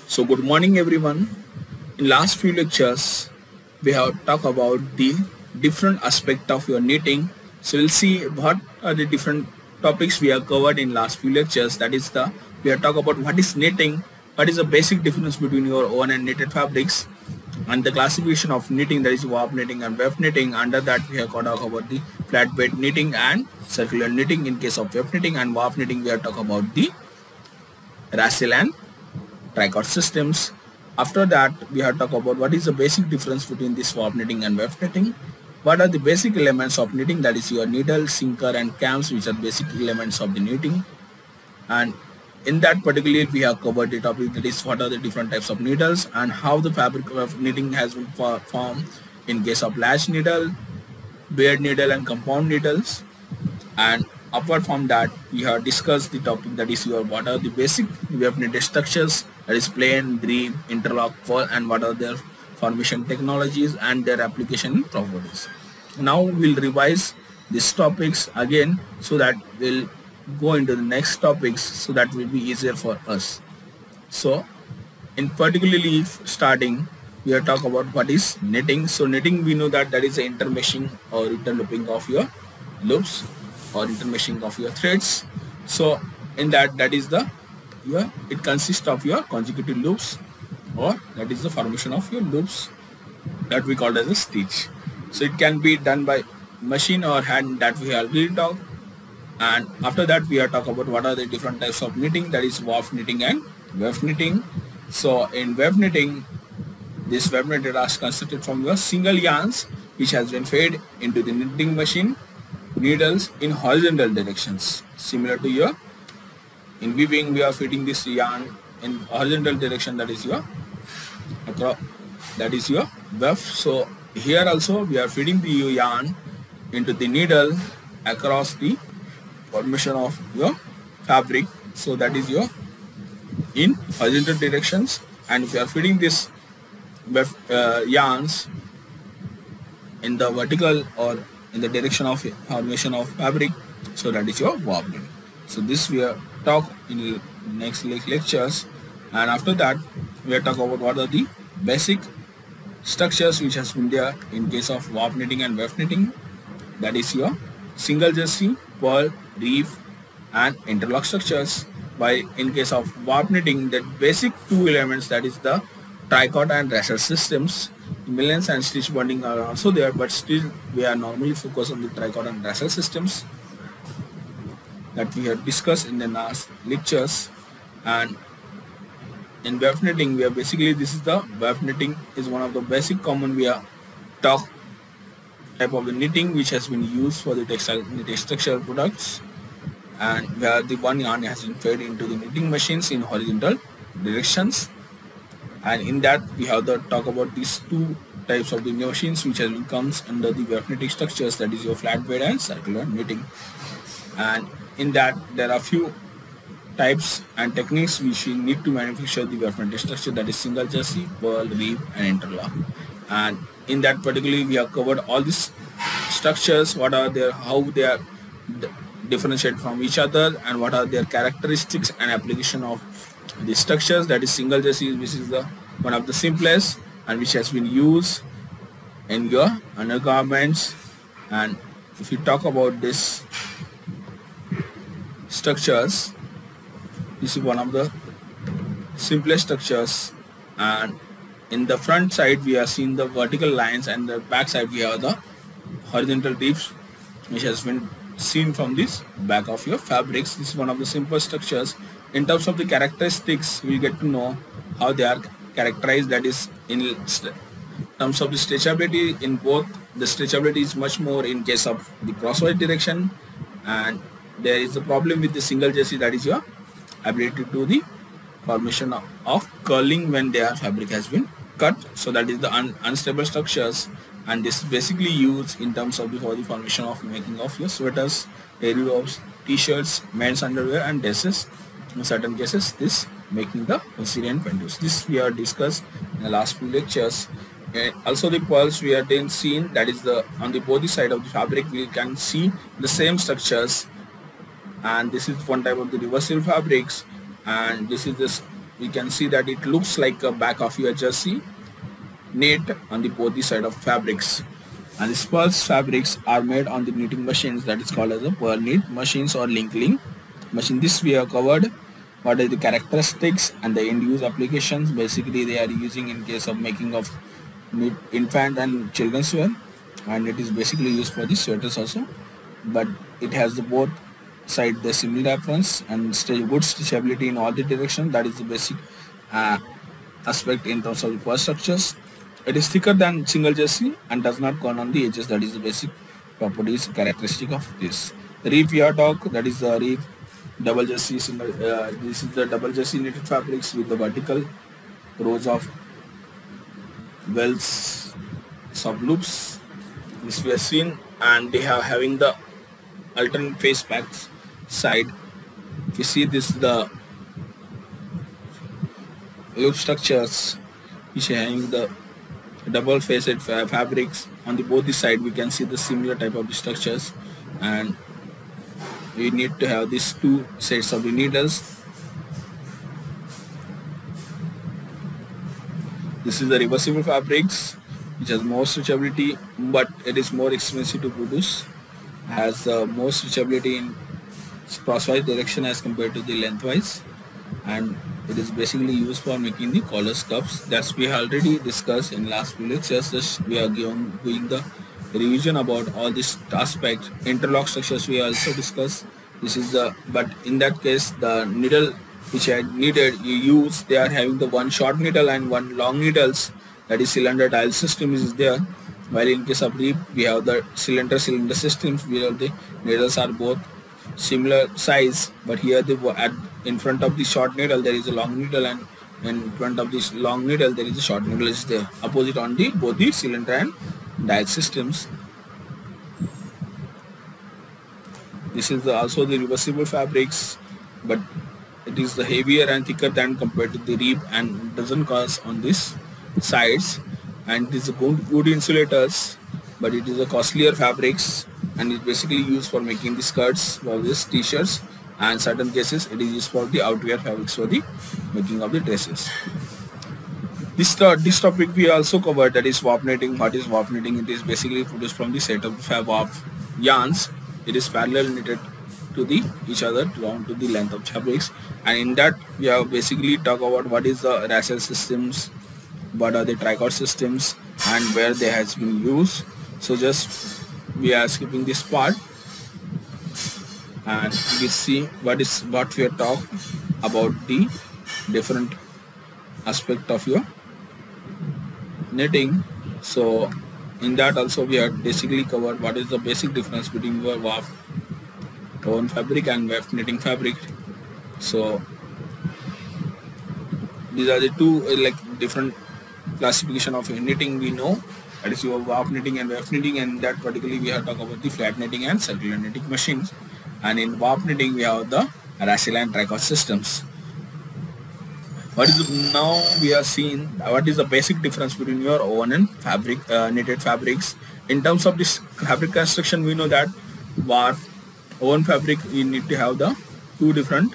So good morning everyone. In last few lectures, we have talked about the different aspect of your knitting. So we'll see what are the different topics we have covered in last few lectures. That is we have talked about what is knitting, what is the basic difference between your own and knitted fabrics, and the classification of knitting, that is warp knitting and weft knitting. Under that we have talked about the flat bed knitting and circular knitting in case of weft knitting, and warp knitting we have talked about the rassel and tricot systems. After that, we have talked about what is the basic difference between this warp knitting and weft knitting. What are the basic elements of knitting, that is your needle, sinker and cams, which are basic elements of the knitting. And in that particularly we have covered the topic, that is what are the different types of needles and how the fabric of knitting has been formed in case of latch needle, bead needle and compound needles. And apart from that, we have discussed the topic, that is your what are the basic weft knitted structures, that is plain, reef, interlock, purl, and what are their formation technologies and their application properties. Now we'll revise these topics again so that we'll go into the next topics, so that will be easier for us. So in particularly starting, we are talk about what is knitting. So knitting, we know that is the intermeshing or interlooping of your loops or intermeshing of your threads. So in that is the it consists of your consecutive loops, or that is the formation of your loops that we call as a stitch. So it can be done by machine or hand, that we already talked. And after that we are talk about what are the different types of knitting, that is warp knitting and weft knitting. So in weft knitting, this weft knitted are constructed from your single yarns which has been fed into the knitting machine needles in horizontal directions. Similar to your in weaving, we are feeding this yarn in horizontal direction, that is your weft. So here also we are feeding the yarn into the needle across the formation of your fabric. So that is your in horizontal directions, and if you are feeding this yarns in the vertical or in the direction of formation of fabric, so that is your warp knitting. So this we are talk in next lectures, and after that we are talk about what are the basic structures which has been there in case of warp knitting and weft knitting, that is your single jersey, purl, reef and interlock structures. By in case of warp knitting, the basic two elements, that is the tricot and rassel systems. Millens and stitch bonding are also there, but still we are normally focused on the tricot and rassel systems that we have discussed in the last lectures. And in weft knitting, we are basically, this is the weft knitting is one of the basic common we are talk type of the knitting which has been used for the textile products, and where the one yarn has been fed into the knitting machines in horizontal directions. And in that we have to talk about these two types of the machines which comes under the weft knitting structures, that is your flat bed and circular knitting. And in that there are few types and techniques which you need to manufacture the weft knitting structure, that is single jersey, purl, reef and interlock. And in that particularly we have covered all these structures, what are their, how they are differentiated from each other, and what are their characteristics and application of the structures. That is single jersey, which is the one of the simplest and which has been used in your undergarments. And if you talk about this structures, this is one of the simplest structures, and in the front side we are seeing the vertical lines, and the back side we have the horizontal reefs which has been seen from this back of your fabrics. This is one of the simple structures. In terms of the characteristics, we get to know how they are characterized, that is in terms of the stretchability. In both, the stretchability is much more in case of the crosswise direction, and there is a problem with the single jersey, that is your ability to do the formation of curling when their fabric has been cut. So that is the unstable structures, and this is basically used in terms of for the formation of making of your sweaters, terry robes, t-shirts, men's underwear and dresses. In certain cases, this making the Syrian pantyhose. This we have discussed in the last few lectures. Also the purls we have then seen, that is the on the body side of the fabric we can see the same structures, and this is one type of the reversible fabrics and this is this. We can see that it looks like a back of your jersey knit on the both the side of fabrics. And the pulse fabrics are made on the knitting machines that is called as a pearl knit machines or link machine. This we have covered what are the characteristics and the end use applications. Basically they are using in case of making of infant and children's wear, and it is basically used for the sweaters also, but it has the both side the similar appearance and good stitchability in all the directions. That is the basic aspect in terms of the purse structures. It is thicker than single jersey and does not curl on the edges. That is the basic properties characteristic of this. Reef we have talked, that is the reef double jersey single. This is the double jersey knitted fabrics with the vertical rows of wells sub loops. This we have seen, and they have having the alternate face back side. If you see this, the loop structures which are having the double faced fabrics on the both the side. We can see the similar type of the structures, and we need to have these two sets of the needles. This is the reversible fabrics which has more stretchability, but it is more expensive to produce. Has more stretchability in crosswise direction as compared to the lengthwise, and it is basically used for making the collar cuffs. That's we already discussed in last few lectures. Just we are doing the revision about all this aspect. Interlock structures we also discussed. This is the, but in that case the needle which I needed you use, they are having the one short needle and one long needles, that is cylinder dial system is there, while in case of reef we have the cylinder systems where the needles are both similar size, but here in front of the short needle there is a long needle, and in front of this long needle there is a short needle is there, opposite on the both the cylinder and dial systems. This is also the reversible fabrics, but it is the heavier and thicker than compared to the reef and doesn't cause on this sides, and it is a good insulators, but it is a costlier fabrics, and it basically used for making the skirts for this t-shirts, and certain cases it is used for the outwear fabrics for the making of the dresses. This topic we also covered, that is warp knitting. What is warp knitting? It is basically produced from the set of warp yarns. It is parallel knitted to the each other down to the length of fabrics, and in that we have basically talk about what is the rassel systems, what are the tricot systems, and where they has been used. So just we are skipping this part, and we see what we are talk about the different aspect of your knitting. So in that also we have basically covered what is the basic difference between your warp woven fabric and weft knitting fabric. So these are the two different classification of knitting we know, that is your warp knitting and weft knitting, and that particularly we have talked about the flat knitting and circular knitting machines. And in warp knitting we have the rassel and tricot systems. Now we are seeing what is the basic difference between your woven and fabric knitted fabrics. In terms of this fabric construction, we know that warp woven fabric we need to have the two different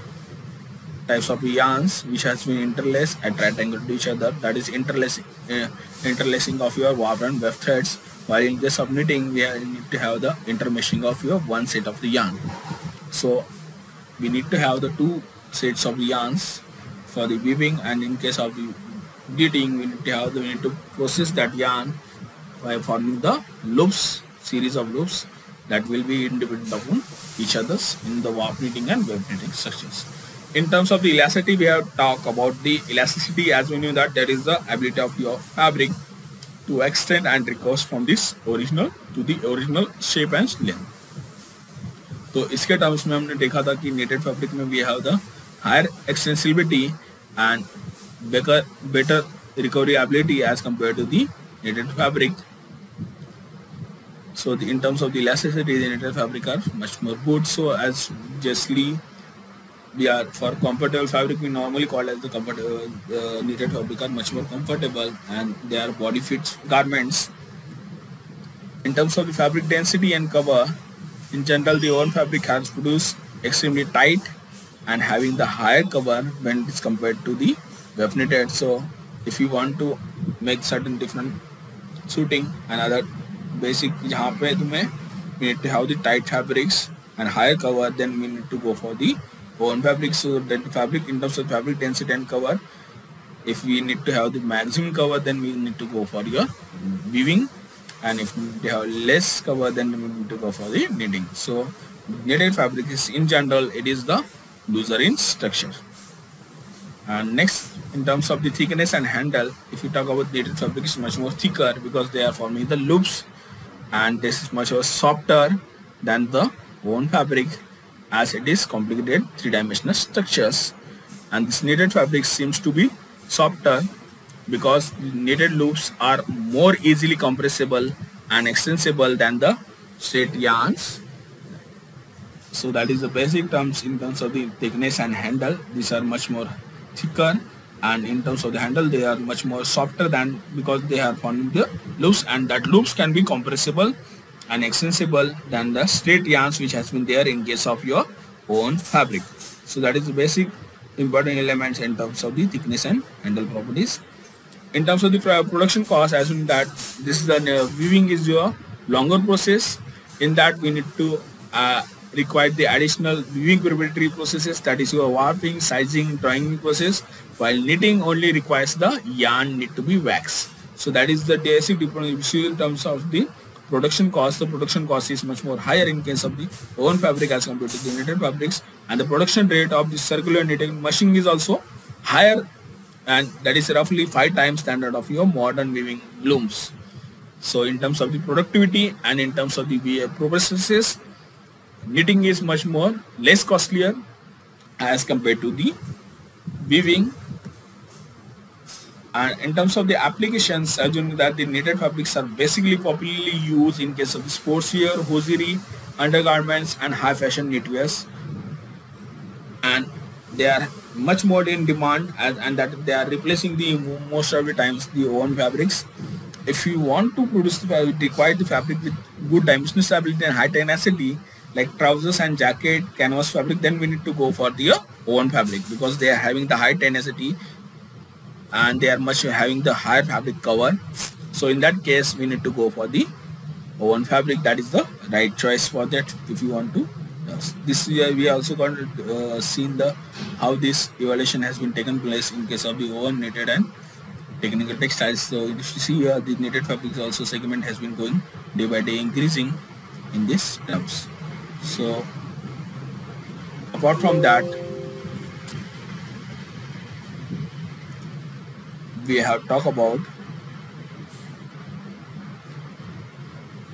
types of yarns which has been interlaced at right angle to each other, that is interlacing of your warp and weft threads, while in case of knitting we need to have the intermeshing of your one set of the yarn. So we need to have the two sets of yarns for the weaving, and in case of the knitting we need to process that yarn by forming the loops, series of loops that will be independent upon each others in the warp knitting and weft knitting structures. In terms of the elasticity, we have talked about the elasticity, as we knew that there is the ability of your fabric to extend and recover from this original to the original shape and length. तो इसके terms में हमने देखा था कि knitted fabric में we have the higher extensibility and better recovery ability as compared to the knitted fabric. So in terms of the elasticity, the knitted fabric are much more good. So as justly we are for comfortable fabric, we normally call as the comfortable knitted fabric are much more comfortable, and they are body fit garments. In terms of the fabric density and cover, in general the woven fabric has produced extremely tight and having the higher cover when it's compared to the weft knitted. So if you want to make certain different suiting and other basic जहाँ पे तुम्हें we need to have the tight fabrics and higher cover, then we need to go for the woven fabric. So that fabric, in terms of fabric density and cover, if we need to have the maximum cover, then we need to go for your weaving, and if we have less cover, then we need to go for the knitting. So knitted fabric is, in general, it is the looser in structure. And next, in terms of the thickness and handle, if you talk about knitted fabric, is much more thicker because they are forming the loops, and this is much more softer than the woven fabric, as it is complicated three-dimensional structures. And this knitted fabric seems to be softer because the knitted loops are more easily compressible and extensible than the straight yarns. So that is the basic terms in terms of the thickness and handle. These are much more thicker, and in terms of the handle, they are much more softer than, because they are forming the loops, and that loops can be compressible and extensible than the straight yarns which has been there in case of your own fabric. So that is the basic important elements in terms of the thickness and handle properties. In terms of the production cost, assume that this is the weaving is your longer process. In that we need to require the additional weaving preparatory processes, that is your warping, sizing, drawing process, while knitting only requires the yarn need to be waxed. So that is the basic difference in terms of the production cost. The production cost is much more higher in case of the woven fabric as compared to the knitted fabrics, and the production rate of the circular knitting machine is also higher, and that is roughly 5 times standard of your modern weaving looms. So in terms of the productivity and in terms of the processes, knitting is much more less costlier as compared to the weaving. And in terms of the applications, assume that the knitted fabrics are basically popularly used in case of the sportswear, hosiery, undergarments, and high fashion knitwears, and they are much more in demand, and that they are replacing the most of the times the woven fabrics. If you want to produce the fabric, require the fabric with good dimensional stability and high tenacity, like trousers and jacket, canvas fabric, then we need to go for the woven fabric, because they are having the high tenacity and they are much having the higher fabric cover. So in that case, we need to go for the woven fabric. That is the right choice for that. If you want to, this year we also got seen the how this evaluation has been taken place in case of the woven, knitted, and technical textiles. So if you see here, the knitted fabrics also segment has been going day by day increasing in these terms. So apart from that, we have talked about,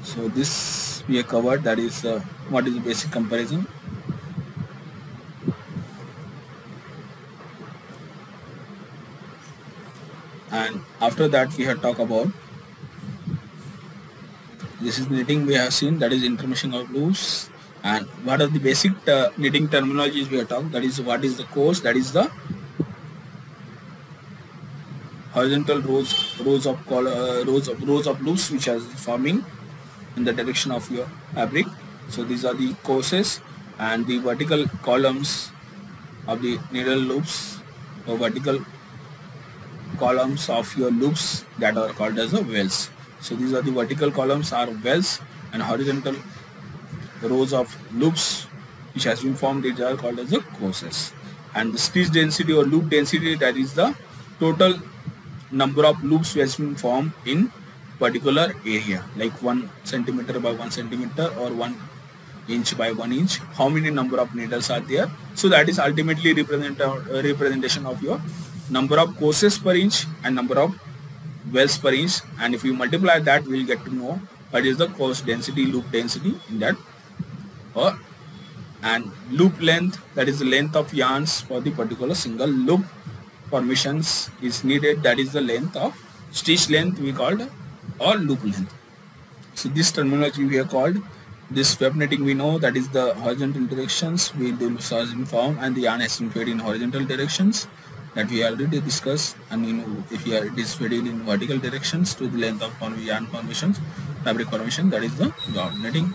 so this we have covered, that is what is the basic comparison. And after that we have talked about, this is knitting we have seen, that is intermeshing of loops, and what are the basic knitting terminologies we have talked, that is what is the course, that is the horizontal rows of loops which are forming in the direction of your fabric. So these are the courses, and the vertical columns of the needle loops, or vertical columns of your loops, that are called as the wells. So these are the vertical columns are wells, and horizontal rows of loops which has been formed, these are called as the courses. And the stitch density or loop density, that is the total number of loops which has been formed in particular area, like 1 centimeter by 1 centimeter or 1 inch by 1 inch, how many number of needles are there. So that is ultimately representation of your number of courses per inch and number of wells per inch, and if you multiply that, we will get to know what is the course density, loop density in that. And loop length, that is the length of yarns for the particular single loop formations is needed, that is the length of stitch length we called, or loop length. So this terminology we have called. This weft knitting we know, that is the horizontal directions we do has been formed, and the yarn has been fed in horizontal directions, that we already discussed. And you know, if it is fed in vertical directions to the length of yarn formations, fabric formation, that is the weft knitting.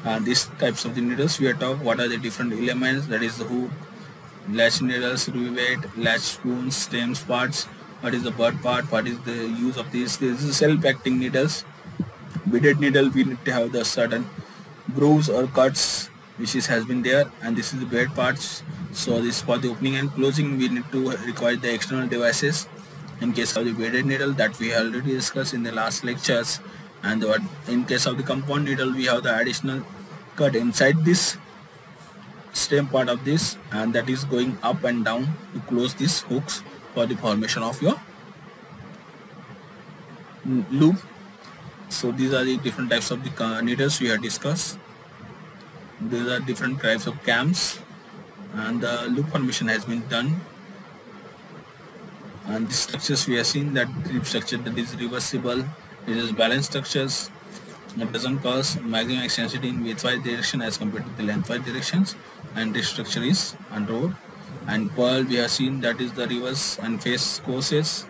And these types of the needles we are talking, what are the different elements, that is the hook, latch needles, rivet, latch spoons, stems parts, what is the bud part, what is the use of this. This is self-acting needles. Beaded needle, we need to have the certain grooves or cuts which has been there, and this is the bead parts. So this for the opening and closing we need to require the external devices in case of the beaded needle that we already discussed in the last lectures. And what in case of the compound needle, we have the additional cut inside this stem part of this, and that is going up and down to close these hooks for the formation of your loop. So these are the different types of the needles we have discussed. These are different types of cams, and the loop formation has been done. And the structures we have seen, that grip structure that is reversible, it is balanced structures, it doesn't cause maximum eccentricity in widthwise direction as compared to the lengthwise directions, and this structure is unrolled. And pearl we have seen, that is the reverse and face courses.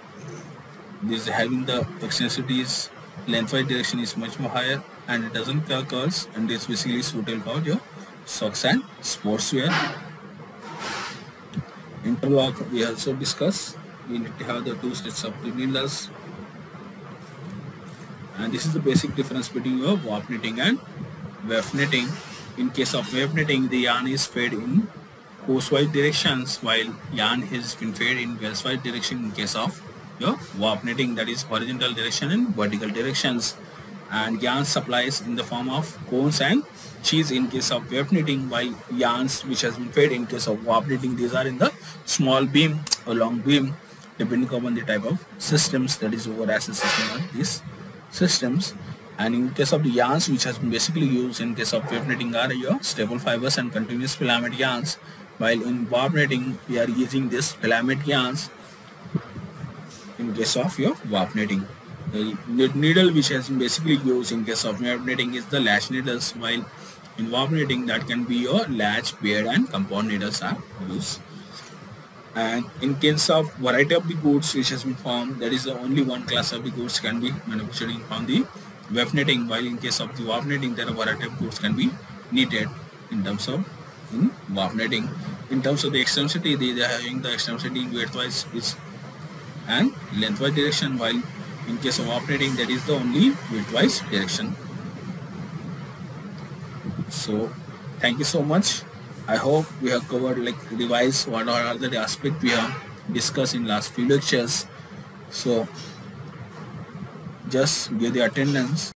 This having the eccentricities, lengthwise direction is much more higher, and it doesn't curls, and this basically suitable for your socks and sportswear. Interlock we also discussed. We need to have the two sets of the needles, and this is the basic difference between your warp knitting and weft knitting. In case of weft knitting, the yarn is fed in course-wise directions, while yarn has been fed in weft-wise direction in case of your warp knitting, that is horizontal direction and vertical directions. And yarn supplies in the form of cones and cheese in case of weft knitting, while yarns which has been fed in case of warp knitting, these are in the small beam or long beam, depending upon the type of systems, that is over access system of these systems. And in case of the yarns which has been basically used in case of weft knitting are your staple fibers and continuous filament yarns, while in warp knitting we are using this filament yarns in case of your warp knitting. The needle which has been basically used in case of weft knitting is the latch needles, while in warp knitting that can be your latch, bead and compound needles are used. And in case of variety of the goods which has been formed, there is the only one class of the goods can be manufactured from the weft knitting, while in case of the warp knitting there are variety of goods can be knitted in terms of in warp knitting. In terms of the eccentricity, they are having the eccentricity in widthwise is and lengthwise direction, while in case of warp knitting that is the only widthwise direction. So thank you so much. I hope we have covered, like, revise what are the aspects we have discussed in last few lectures. So just give the attendance.